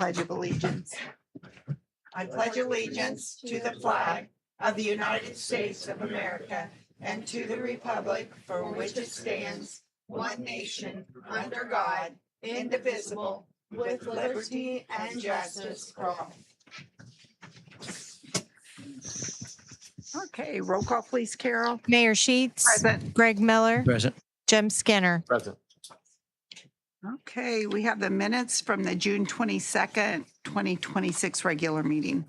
Pledge of Allegiance. I pledge allegiance to the flag of the United States of America and to the republic for which it stands, one nation, under God, indivisible, with liberty and justice for all. Okay, roll call, please, Carol. Mayor Sheets. Present. Greg Miller. Present. Jim Skinner. Present. Okay, we have the minutes from the June 22nd, 2026 regular meeting.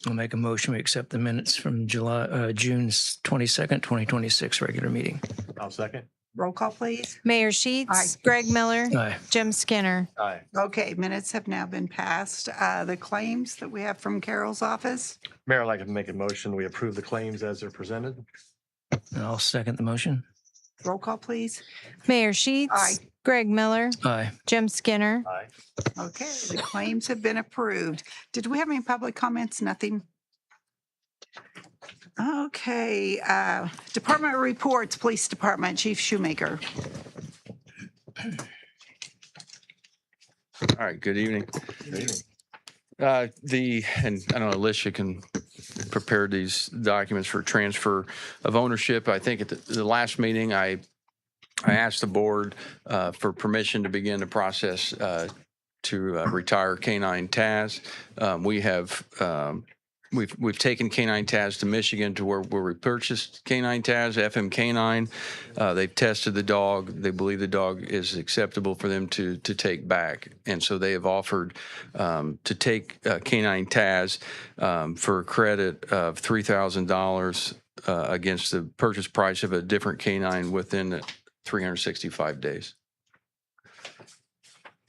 I'll make a motion. We accept the minutes from June 22nd, 2026 regular meeting. I'll second. Roll call, please. Mayor Sheets. Aye. Greg Miller. Aye. Jim Skinner. Aye. Okay, minutes have now been passed. The claims that we have from Carol's office. Mayor, I'd like to make a motion. We approve the claims as they're presented. And I'll second the motion. Roll call, please. Mayor Sheets. Aye. Greg Miller. Aye. Jim Skinner. Aye. Okay, the claims have been approved. Did we have any public comments? Nothing? Okay, department reports, Police Department, Chief Shoemaker. All right, good evening. And I don't know, Alicia can prepare these documents for transfer of ownership. I think at the last meeting, I asked the board for permission to begin the process to retire K9 Taz. We've taken K9 Taz to Michigan to where we purchased K9 Taz, FM K9. They've tested the dog. They believe the dog is acceptable for them to take back. And so they have offered to take K9 Taz for a credit of $3,000 against the purchase price of a different K9 within 365 days.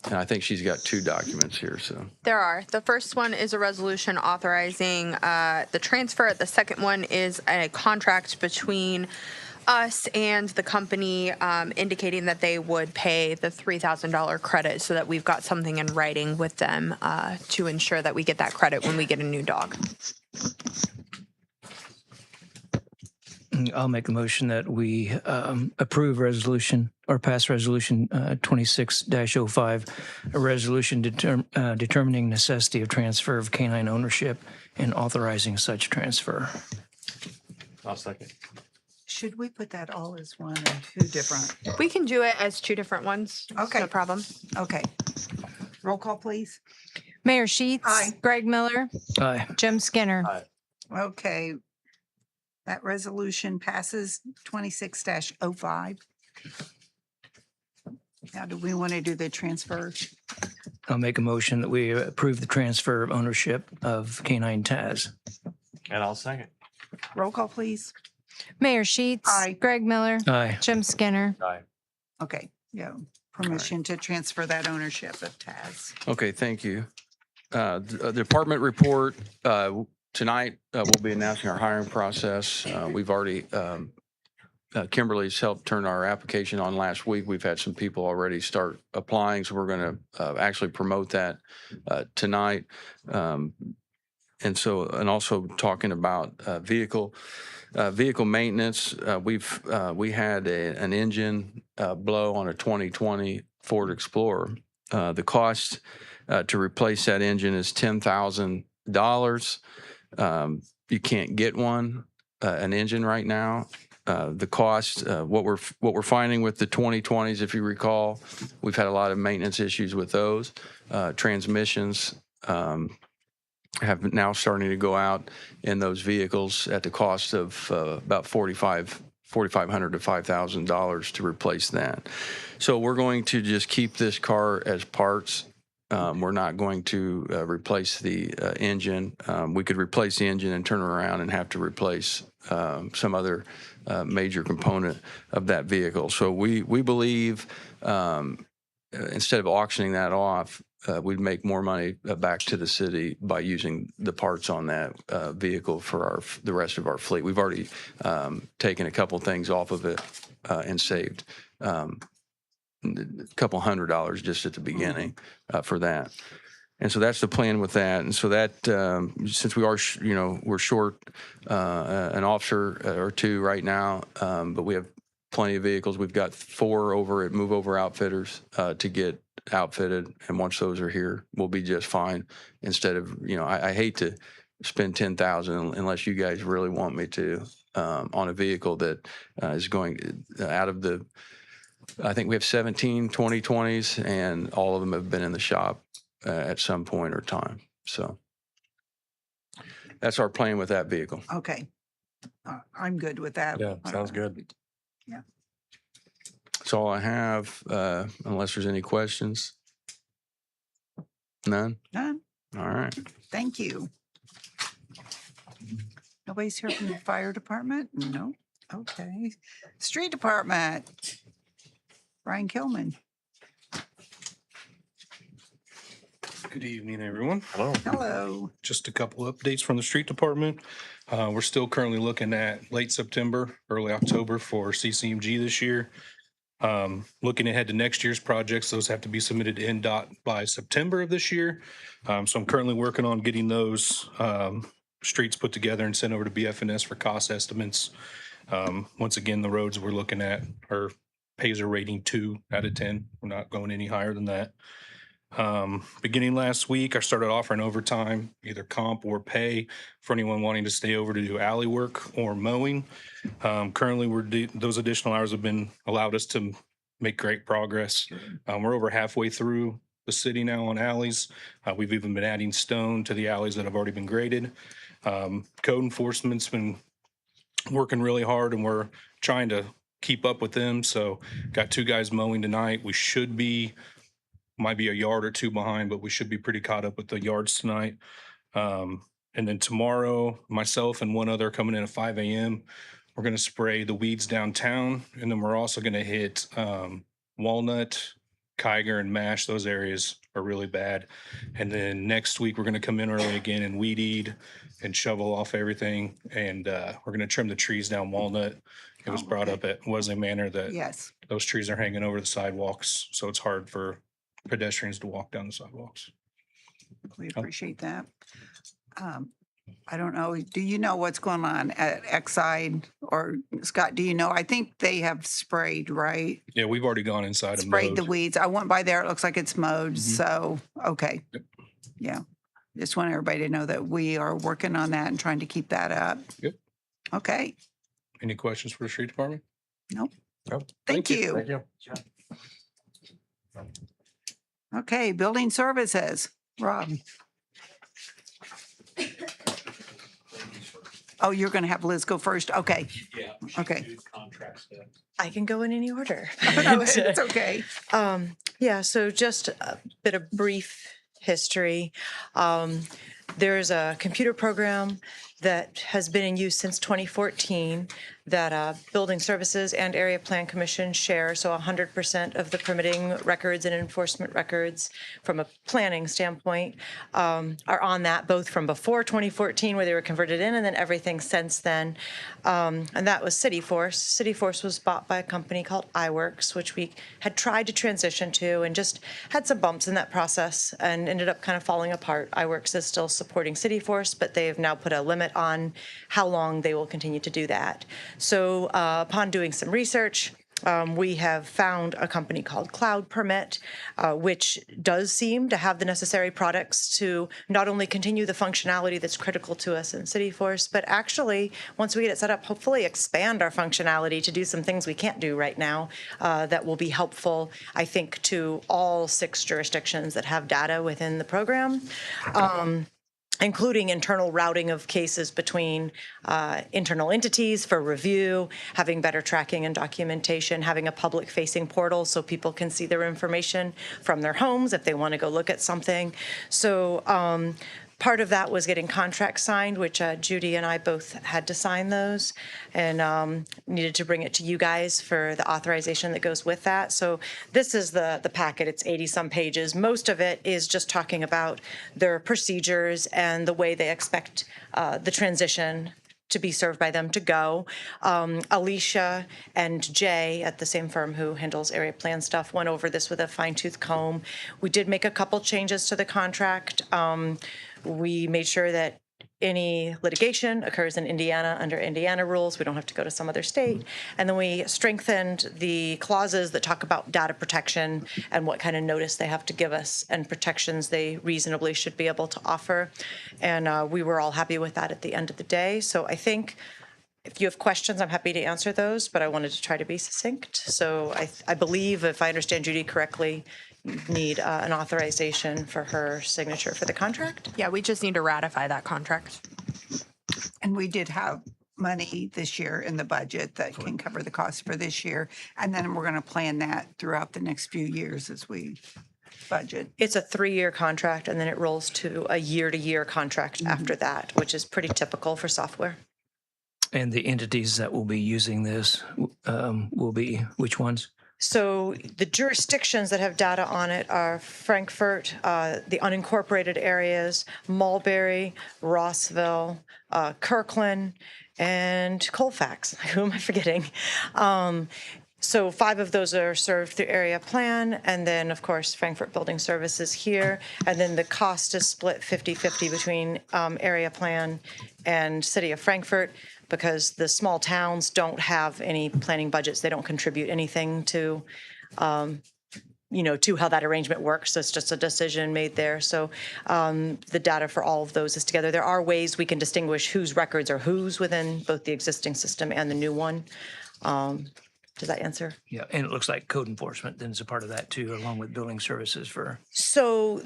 And I think she's got two documents here, so. There are. The first one is a resolution authorizing the transfer. The second one is a contract between us and the company indicating that they would pay the $3,000 credit so that we've got something in writing with them to ensure that we get that credit when we get a new dog. I'll make a motion that we approve resolution or pass resolution 26-05, a resolution determining necessity of transfer of canine ownership and authorizing such transfer. I'll second. Should we put that all as one or two different? We can do it as two different ones. Okay. No problem. Okay. Roll call, please. Mayor Sheets. Aye. Greg Miller. Aye. Jim Skinner. Aye. Okay. That resolution passes 26-05. Now, do we want to do the transfer? I'll make a motion that we approve the transfer of ownership of K9 Taz. And I'll second. Roll call, please. Mayor Sheets. Aye. Greg Miller. Aye. Jim Skinner. Aye. Okay, yeah, permission to transfer that ownership of Taz. Okay, thank you. The department report, tonight, we'll be announcing our hiring process. We've already, Kimberly's helped turn our application on last week. We've had some people already start applying, so we're going to actually promote that tonight. And also talking about vehicle maintenance. We had an engine blow on a 2020 Ford Explorer. The cost to replace that engine is $10,000. You can't get an engine right now. The cost, what we're finding with the 2020s, if you recall, we've had a lot of maintenance issues with those. Transmissions have now starting to go out in those vehicles at the cost of about $4,500 to $5,000 to replace that. So we're going to just keep this car as parts. We're not going to replace the engine. We could replace the engine and turn around and have to replace some other major component of that vehicle. So we believe instead of auctioning that off, we'd make more money back to the city by using the parts on that vehicle for the rest of our fleet. We've already taken a couple things off of it and saved a couple $100 just at the beginning for that. And so that's the plan with that. And so that since we are, we're short an officer or two right now, but we have plenty of vehicles. We've got 4 over at Move Over Outfitters to get outfitted, and once those are here, we'll be just fine. Instead of, I hate to spend $10,000 unless you guys really want me to on a vehicle that is going out of the. I think we have 17 2020s, and all of them have been in the shop at some point or time. So that's our plan with that vehicle. Okay. I'm good with that. Yeah, sounds good. Yeah. That's all I have, unless there's any questions. None? Done. All right. Thank you. Nobody's here from the fire department? No. Okay. Street department. Brian Kilman. Good evening, everyone. Hello. Hello. Just a couple updates from the street department. We're still currently looking at late September, early October for CCMG this year. Looking ahead to next year's projects, those have to be submitted to NDOT by September of this year. So I'm currently working on getting those streets put together and sent over to BFNS for cost estimates. Once again, the roads we're looking at are Paiser rating 2 out of 10. We're not going any higher than that. Beginning last week, I started offering overtime, either comp or pay, for anyone wanting to stay over to do alley work or mowing. Currently, those additional hours have been allowed us to make great progress. We're over halfway through the city now on alleys. We've even been adding stone to the alleys that have already been graded. Code enforcement's been working really hard, and we're trying to keep up with them. So got 2 guys mowing tonight. We should be, might be a yard or 2 behind, but we should be pretty caught up with the yards tonight. And then tomorrow, myself and 1 other coming in at 5 a.m. We're going to spray the weeds downtown. And then we're also going to hit Walnut, Kiger, and Mash. Those areas are really bad. And then next week, we're going to come in early again and weed eat and shovel off everything. And we're going to trim the trees down Walnut. It was brought up at Wesley Manor that Yes. those trees are hanging over the sidewalks, so it's hard for pedestrians to walk down the sidewalks. We appreciate that. I don't know. Do you know what's going on at Exide, or Scott, do you know? I think they have sprayed, right? Yeah, we've already gone inside and Sprayed the mowed. weeds. I went by there. It looks like it's mowed. So, okay. Yep. Yeah. Just want everybody to know that we are working on that and trying to keep that up. Yep. Okay. Any questions for the street department? Nope. Nope. Thank you. Thank you. Okay, building services. Rob. Oh, you're going to have Liz go first? Okay. Yeah. Okay. I can go in any order. No, it's okay. Yeah, so just a bit of brief history. There's a computer program that has been in use since 2014 that Building Services and Area Plan Commission share. So 100% of the permitting records and enforcement records from a planning standpoint are on that, both from before 2014 where they were converted in and then everything since then. And that was CityForce. CityForce was bought by a company called iWorks, which we had tried to transition to and just had some bumps in that process and ended up kind of falling apart. iWorks is still supporting CityForce, but they have now put a limit on how long they will continue to do that. So upon doing some research, we have found a company called Cloud Permit, which does seem to have the necessary products to not only continue the functionality that's critical to us in CityForce, but actually, once we get it set up, hopefully expand our functionality to do some things we can't do right now that will be helpful, I think, to all 6 jurisdictions that have data within the program. Including internal routing of cases between internal entities for review, having better tracking and documentation, having a public-facing portal so people can see their information from their homes if they want to go look at something. So part of that was getting contracts signed, which Judy and I both had to sign those, and needed to bring it to you guys for the authorization that goes with that. So this is the packet. It's 80-some pages. Most of it is just talking about their procedures and the way they expect the transition to be served by them to go. Alicia and Jay at the same firm who handles area plan stuff went over this with a fine-tooth comb. We did make a couple changes to the contract. We made sure that any litigation occurs in Indiana under Indiana rules. We don't have to go to some other state. And then we strengthened the clauses that talk about data protection and what kind of notice they have to give us and protections they reasonably should be able to offer. And we were all happy with that at the end of the day. So I think if you have questions, I'm happy to answer those, but I wanted to try to be succinct. So I believe, if I understand Judy correctly, you need an authorization for her signature for the contract. Yeah, we just need to ratify that contract. And we did have money this year in the budget that can cover the cost for this year. And then we're going to plan that throughout the next few years as we budget. It's a 3-year contract, and then it rolls to a year-to-year contract after that, which is pretty typical for software. And the entities that will be using this will be which ones? So the jurisdictions that have data on it are Frankfurt, the unincorporated areas, Mulberry, Rossville, Kirkland, and Colfax. Who am I forgetting? So 5 of those are served through area plan, and then, of course, Frankfurt Building Services here. And then the cost is split 50-50 between area plan and City of Frankfurt, because the small towns don't have any planning budgets. They don't contribute anything to, to how that arrangement works. So it's just a decision made there. So the data for all of those is together. There are ways we can distinguish whose records are whose within both the existing system and the new one. Does that answer? Yeah, and it looks like code enforcement then is a part of that too, along with building services for. So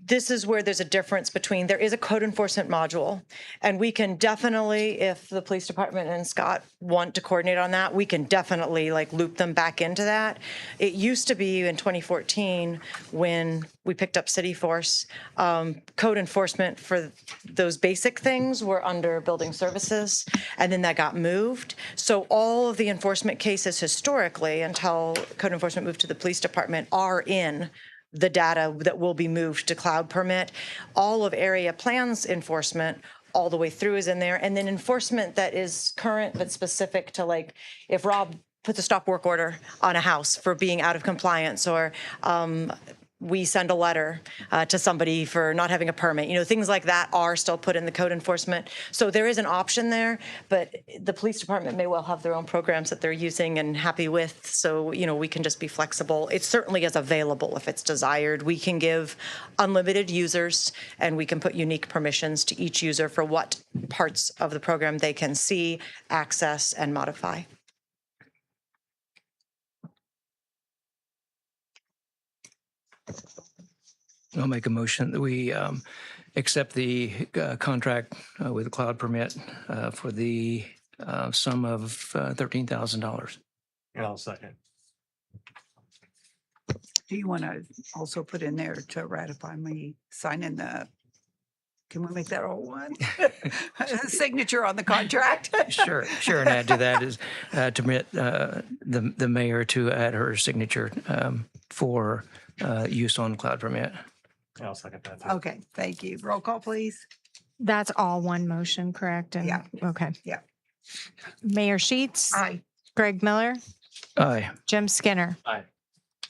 this is where there's a difference between, there is a code enforcement module, and we can definitely, if the police department and Scott want to coordinate on that, we can definitely loop them back into that. It used to be in 2014 when we picked up City Force, code enforcement for those basic things were under building services, and then that got moved. So all of the enforcement cases historically, until code enforcement moved to the police department, are in the data that will be moved to cloud permit. All of area plans enforcement all the way through is in there. And then enforcement that is current but specific to, if Rob puts a stop work order on a house for being out of compliance, or we send a letter to somebody for not having a permit. Things like that are still put in the code enforcement. So there is an option there, but the police department may well have their own programs that they're using and happy with. So, we can just be flexible. It certainly is available if it's desired. We can give unlimited users, and we can put unique permissions to each user for what parts of the program they can see, access, and modify. I'll make a motion that we accept the contract with the cloud permit for the sum of $13,000. I'll second. Do you want to also put in there to ratify me signing can we make that all one? Signature on the contract? Sure. And add to that is to permit the mayor to add her signature for use on cloud permit. I'll second that. Okay, thank you. Roll call, please. That's all one motion, correct? And, Yeah. Okay. Yeah. Mayor Sheets. Aye. Greg Miller. Aye. Jim Skinner.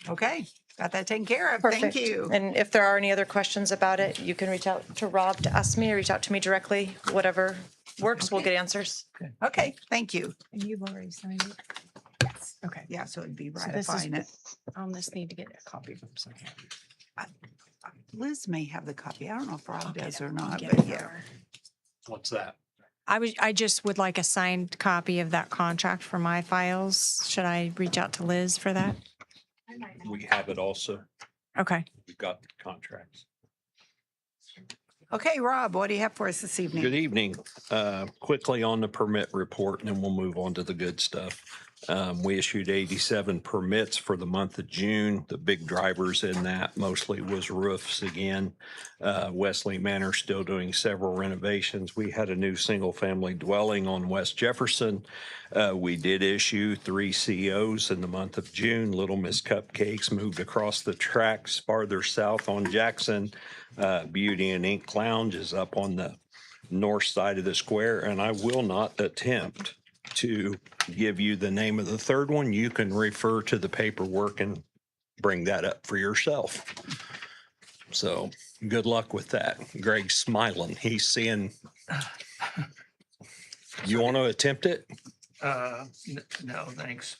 Okay, got that taken care of. Perfect. Thank you. And if there are any other questions about it, you can reach out to Rob to ask me, or reach out to me directly. Whatever works, we'll get answers. Okay, thank you. And you've already signed it? Yes. Okay. Yeah, so it'd be So this is- ratifying it. I'll just need to get a copy from someone. Liz may have the copy. I don't know if Rob does or not, Get but it yeah. for her. What's that? I just would like a signed copy of that contract for my files. Should I reach out to Liz for that? We have it also. Okay. We've got the contracts. Okay, Rob, what do you have for us this Good evening? evening. Quickly on the permit report, and then we'll move on to the good stuff. We issued 87 permits for the month of June. The big drivers in that mostly was roofs again. Wesley Manor still doing several renovations. We had a new single-family dwelling on West Jefferson. We did issue 3 COs in the month of June. Little Miss Cupcakes moved across the tracks farther south on Jackson. Beauty and Ink Lounge is up on the north side of the square, and I will not attempt to give you the name of the third one. You can refer to the paperwork and bring that up for yourself. So Good luck with that. Greg's smiling. He's seeing. You want to attempt it? No, thanks.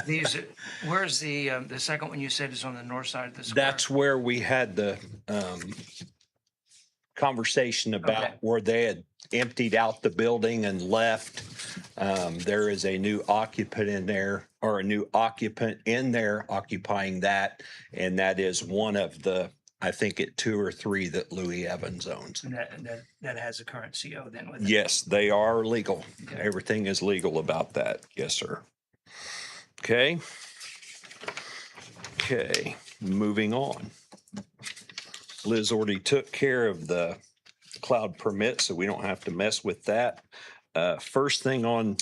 These, where's the second one you said is on the north side of the square? That's where we had the conversation about Okay. where they had emptied out the building and left. There is a new occupant in there, or a new occupant in there occupying that. And that is one of the, I think, 2 or 3 that Louis Evans owns. And that has a current CO then with it? Yes, they are legal. Okay. Everything is legal about that. Yes, sir. Okay. Okay, moving on. Liz already took care of the cloud permit, so we don't have to mess with that. First thing on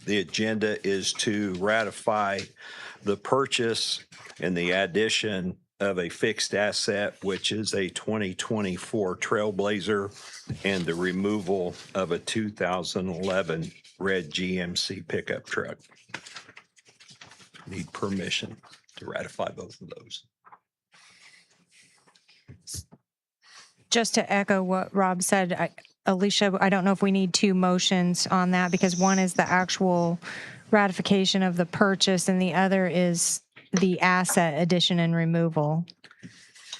the agenda is to ratify the purchase and the addition of a fixed asset, which is a 2024 Trailblazer, and the removal of a 2011 red GMC pickup truck. Need permission to ratify both of those. Just to echo what Rob said, Alicia, I don't know if we need 2 motions on that because one is the actual ratification of the purchase and the other is the asset addition and removal.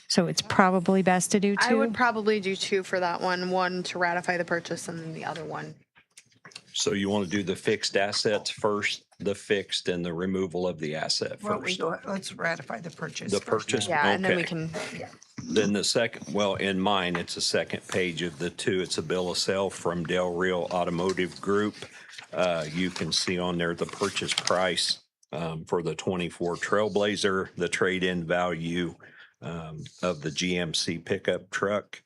So it's probably best to do 2. I would probably do 2 for that one to ratify the purchase and then the other one. So you want to do the fixed assets first, the fixed and the removal of the asset Well, we first? go, let's ratify the purchase. The first. purchase? Yeah, and then we Okay. can, Then the second, well, in mine, it's the second page of the 2. It's a bill of sale from Del Rio Automotive Group. You can see on there the purchase price for the 24 Trailblazer, the trade-in value of the GMC pickup truck.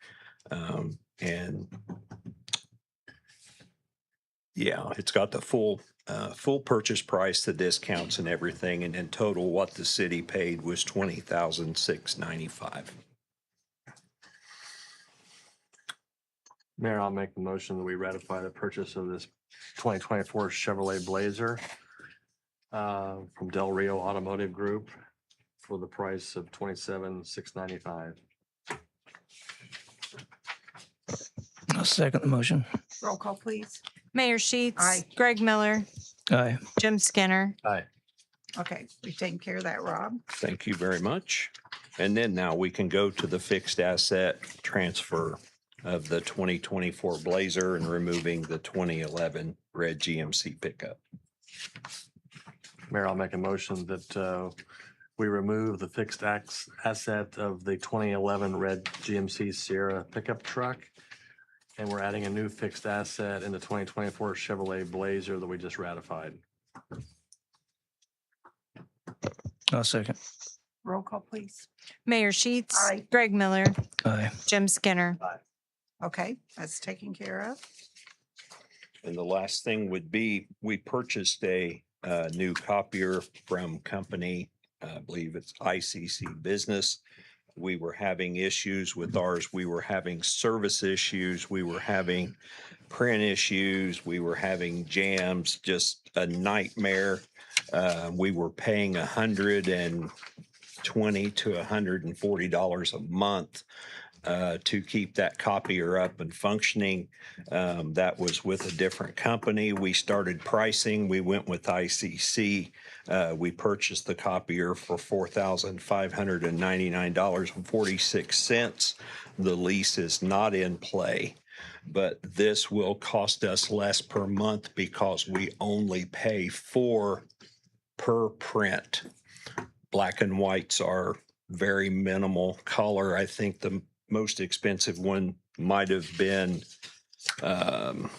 And yeah, it's got the full purchase price, the discounts and everything. And in total, what the city paid was $20,695. Mayor, I'll make the motion that we ratify the purchase of this 2024 Chevrolet Blazer from Del Rio Automotive Group for the price of $27,695. I'll second the motion. Roll call, please. Mayor Sheets. Aye. Greg Miller. Aye. Jim Skinner. Aye. Okay, we've taken care of that, Rob. Thank you very much. And then now we can go to the fixed asset transfer of the 2024 Blazer and removing the 2011 red GMC pickup. Mayor, I'll make a motion that we remove the fixed asset of the 2011 red GMC Sierra pickup truck. And we're adding a new fixed asset in the 2024 Chevrolet Blazer that we just ratified. I'll second. Roll call, please. Mayor Sheets. Aye. Greg Miller. Aye. Jim Skinner. Okay, that's taken care of. And the last thing would be, we purchased a new copier from company, I believe it's ICC Business. We were having issues with ours. We were having service issues. We were having print issues. We were having jams, just a nightmare. We were paying $120 to $140 a month to keep that copier up and functioning. That was with a different company. We started pricing. We went with ICC. We purchased the copier for $4,599.46. The lease is not in play, but this will cost us less per month because we only pay $4 per print. Black and whites are very minimal color. I think the most expensive one might have been 5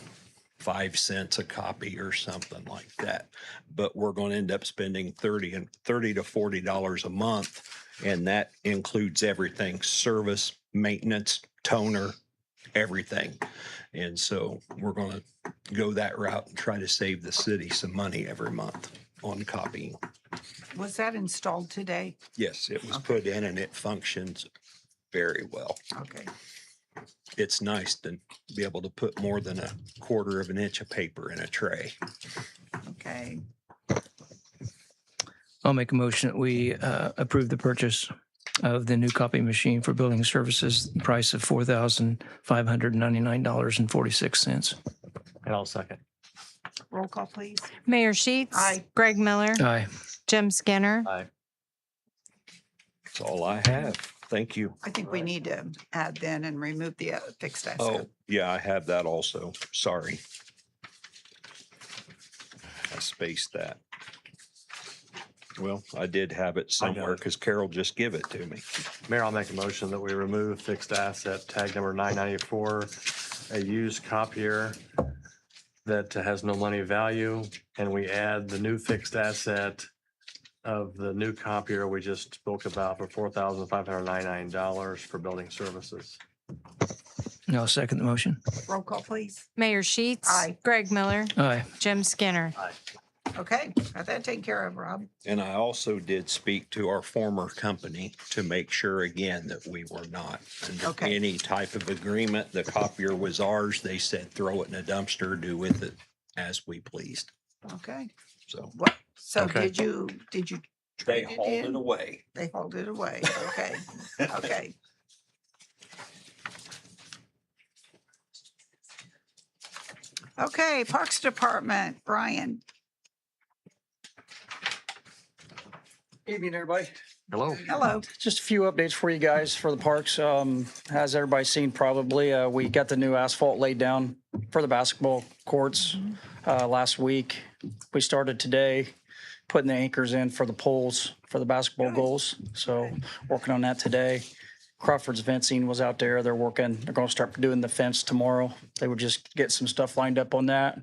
cents a copy or something like that. But we're going to end up spending $30 to $40 a month. And that includes everything: service, maintenance, toner, everything. And so we're going to go that route and try to save the city some money every month on copying. Was that installed today? Yes, it was put in and it functions very well. Okay. It's nice to be able to put more than 1/4 inch of paper in a tray. Okay. I'll make a motion that we approve the purchase. of the new copy machine for building services, price of $4,599.46. And I'll second. Roll call, please. Mayor Sheets. Aye. Greg Miller. Aye. Jim Skinner. Aye. That's all I have. Thank you. I think we need to add then and remove the fixed asset. Oh, yeah, I have that also. Sorry. I spaced that. Well, I did have it somewhere because Carol just gave it to me. Mayor, I'll make a motion that we remove fixed asset tag number 994, a used copier that has no money value, and we add the new fixed asset of the new copier we just spoke about for $4,599 for building services. I'll second the motion. Roll call, please. Mayor Sheets. Aye. Greg Miller. Aye. Jim Skinner. Okay, got that taken care of, Rob. And I also did speak to our former company to make sure again that we were not under Okay. any type of agreement. The copier was ours. They said, throw it in a dumpster, do with it as we pleased. Okay. So What? So Okay. did you they trade it hauled it in? away. They hauled it away. Okay. Okay. Okay, Parks Department, Brian. Evening, everybody. Hello. Hello. Just a few updates for you guys for the parks. As everybody's seen probably, we got the new asphalt laid down for the basketball courts last week. We started today putting the anchors in for the poles for the basketball goals. So working on that today. Crawford's fencing was out there. They're working. They're going to start doing the fence tomorrow. They would just get some stuff lined up on that.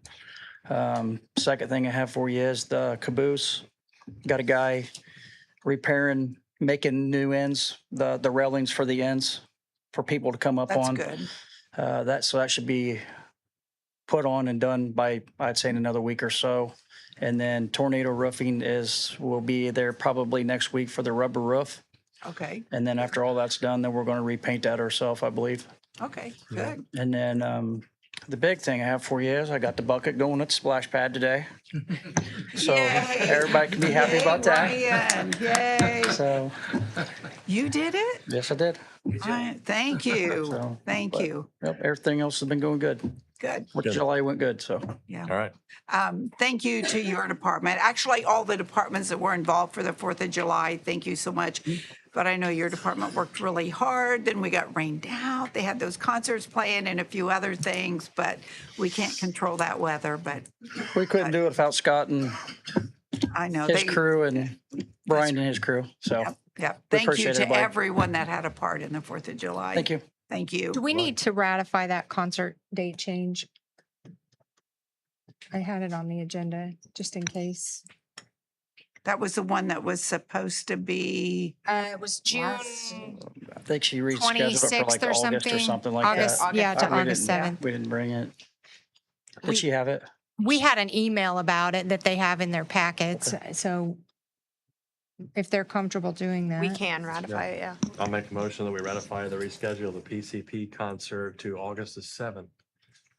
Second thing I have for you is the caboose. Got a guy repairing, making new ends, the railings for the ends for people to come up That's on. good. So that should be put on and done by, I'd say, in another week or so. And then Tornado Roofing will be there probably next week for the rubber roof. Okay. And then after all that's done, then we're going to repaint that ourselves, I believe. Okay, good. And then the big thing I have for you is I got the bucket going at the splash pad today. So Yay. everybody can be happy about that. Ryan, yay. So, You did it? yes, I did. Thank you. So, Thank but- you. Yep, everything else has been going good. Good. July went good, so. Yeah. All right. Thank you to your department. Actually, all the departments that were involved for the 4th of July, thank you so much. But I know your department worked really hard. Then we got rained out. They had those concerts playing and a few other things, but we can't control that weather. But We couldn't do it without Scott and I know his they. crew and Brian and his crew, so. Yep, yep. We Thank you appreciate to everybody. everyone that had a part in the 4th of July. Thank you. Thank you. Do we need to ratify that concert date change? I had it on the agenda just in case. That was the one that was supposed to be. It was June last- I think she rescheduled it for 26th like or August something. or something like August, that. yeah, to We August didn't- 7th. We didn't bring it. We- Did she have it? We had an email about it that they have in their packets, so if they're comfortable doing that. We can ratify it, yeah. I'll make a motion that we ratify the reschedule of the PCP concert to August the 7th,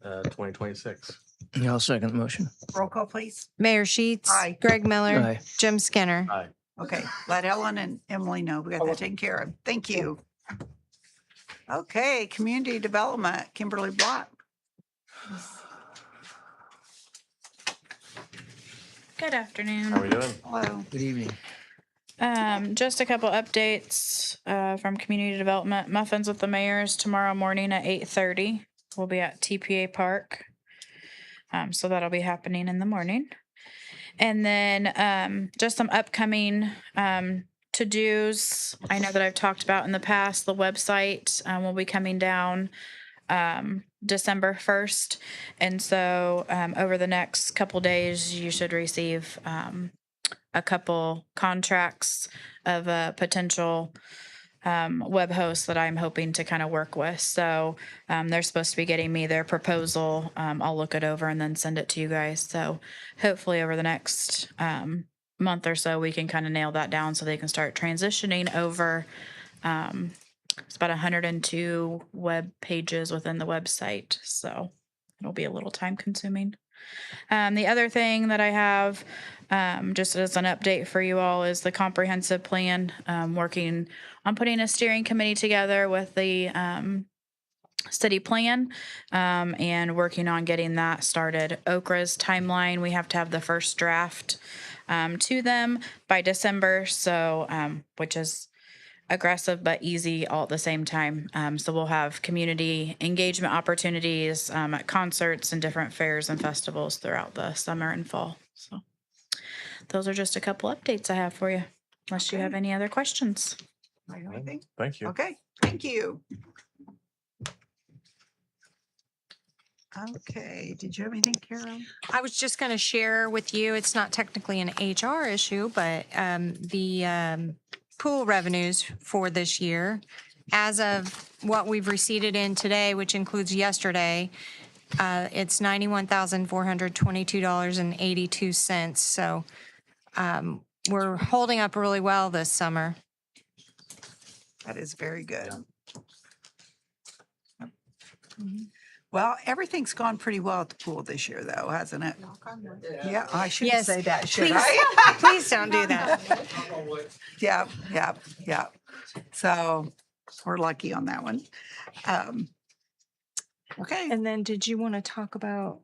2026. I'll second the motion. Roll call, please. Mayor Sheets. Aye. Greg Miller. Aye. Jim Skinner. Aye. Okay, let Ellen and Emily know. We got that taken care of. Thank you. Okay, community development, Kimberly Block. Good afternoon. How are we doing? Hello. Good evening. Just a couple updates from community development. Muffins with the Mayors tomorrow morning at 8:30. We'll be at TPA Park. So that'll be happening in the morning. And then just some upcoming to-dos. I know that I've talked about in the past, the website will be coming down December 1st. And so over the next couple days, you should receive a couple contracts of potential web hosts that I'm hoping to kind of work with. So they're supposed to be getting me their proposal. I'll look it over and then send it to you guys. So hopefully over the next month or so, we can kind of nail that down so they can start transitioning over. It's about 102 web pages within the website. So it'll be a little time consuming. The other thing that I have, just as an update for you all, is the comprehensive plan. Working on putting a steering committee together with the city plan, and working on getting that started. Okra's timeline, we have to have the first draft to them by December, so which is aggressive but easy all at the same time. So we'll have community engagement opportunities at concerts and different fairs and festivals throughout the summer and fall. So those are just a couple updates I have for you, unless you have any other questions. Anything? Thank you. Okay, thank you. Okay, did you have anything, Carol? I was just going to share with you, it's not technically an HR issue, but the pool revenues for this year, as of what we've received in today, which includes yesterday, it's $91,422.82. So we're holding up really well this summer. That is very good. Well, everything's gone pretty well at the pool this year, though, hasn't it? Yeah, I shouldn't Yes, say that, should Please, I? please don't do that. Yeah, yeah, yeah. So we're lucky on that one. Okay, And then did you want to talk about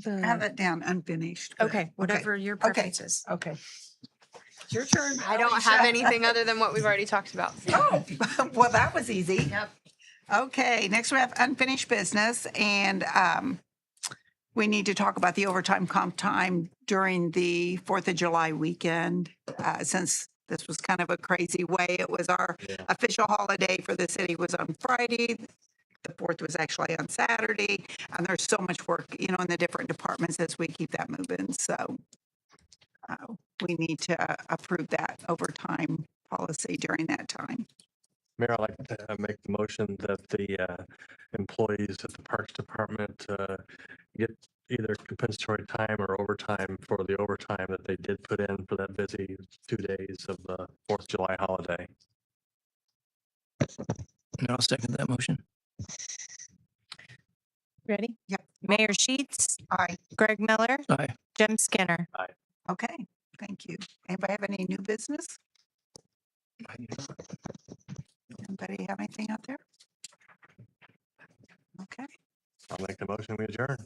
I have the, it down unfinished. but- okay, whatever your Okay. preference is. Okay. It's your turn. I don't Alicia. have anything other than what we've already talked about. Oh, well, that was easy. Yep. Okay, next we have unfinished business, and we need to talk about the overtime comp time during the 4th of July weekend. Since this was kind of a crazy way, it was our official holiday for the city was on Friday. The 4th was actually on Saturday, and there's so much work, in the different departments as we keep that moving. So we need to approve that overtime policy during that time. Mayor, I'd like to make the motion that the employees at the Parks Department get either compensatory time or overtime for the overtime that they did put in for that busy 2 days of the 4th of July holiday. And I'll second that motion. Ready? Yep. Mayor Sheets, Aye. Greg Miller, Aye. Jim Skinner. Okay, thank you. Anybody have any new business? Anybody have anything out there? Okay, I'll make the motion, we adjourn.